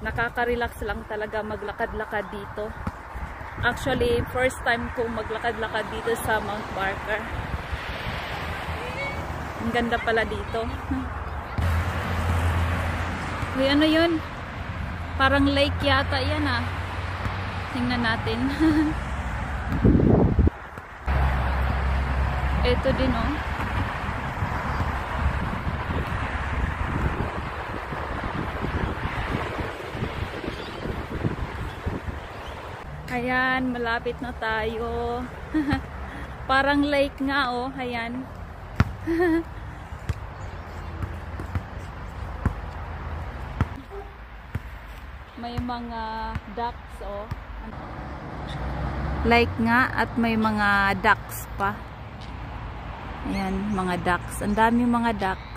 Nakaka-relax lang talaga maglakad-lakad dito. Actually, first time kong maglakad-lakad dito sa Mount Barker. Ang ganda pala dito. Uy, ano yun? Parang lake yata yan ah. Tingnan natin. Ito din oh. Ayan, malapit na tayo. Parang lake nga oh, ayan. May mga ducks oh. Lake nga at may mga ducks pa. Ayan, mga ducks. Ang daming mga ducks.